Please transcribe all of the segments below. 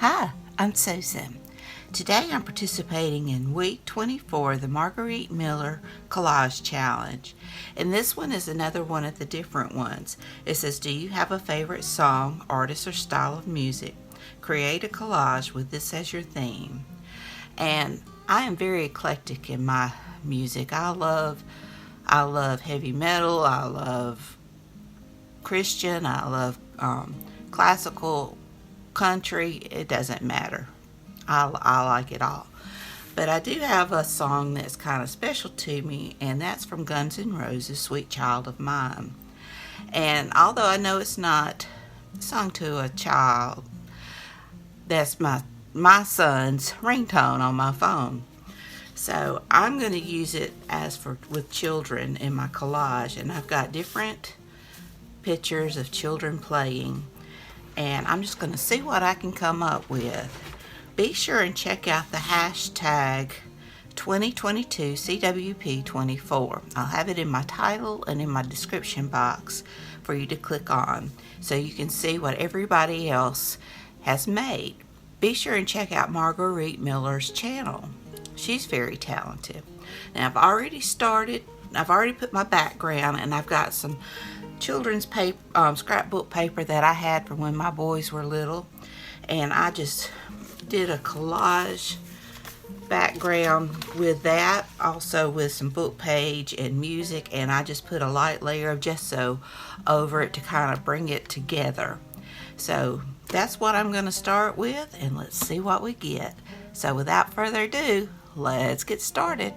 Hi, I'm Susan. Today I'm participating in week 24 of the Margarete Miller Collage Challenge. And this one is another one of the different ones. It says, do you have a favorite song, artist, or style of music? Create a collage with this as your theme. And I am very eclectic in my music. I love heavy metal, I love Christian, I love classical, country. It doesn't matter. I like it all. But I do have a song that's kind of special to me, and that's from Guns N' Roses, Sweet Child of Mine. And although I know it's not sung to a child, that's my son's ringtone on my phone. So I'm going to use it as for with children in my collage, and I've got different pictures of children playing, and I'm just going to see what I can come up with. Be sure and check out the hashtag 2022 CWP24. I'll have it in my title and in my description box for you to click on so you can see what everybody else has made. Be sure and check out Margarete Miller's channel. She's very talented. Now I've already put my background, and I've got some children's paper, scrapbook paper that I had from when my boys were little, and I just did a collage background with that, also with some book page and music, and I just put a light layer of gesso over it to kind of bring it together. So that's what I'm going to start with, and let's see what we get. So without further ado, let's get started.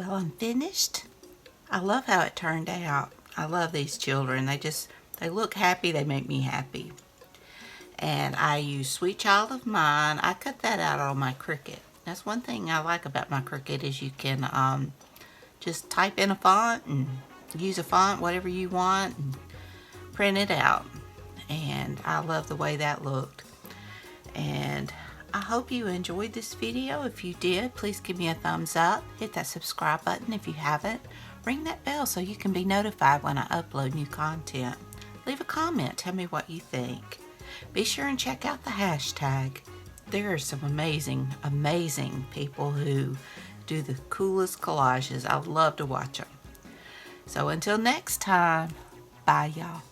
Well, I'm finished. I love how it turned out. I love these children. They look happy. They make me happy. And I use Sweet Child of Mine. I cut that out on my Cricut. That's one thing I like about my Cricut is you can just type in a font and use a font, whatever you want, and print it out. And I love the way that looked. And I hope you enjoyed this video. If you did, please give me a thumbs up. Hit that subscribe button if you haven't. Ring that bell so you can be notified when I upload new content. Leave a comment. Tell me what you think. Be sure and check out the hashtag. There are some amazing, amazing people who do the coolest collages. I love to watch them. So until next time, bye y'all.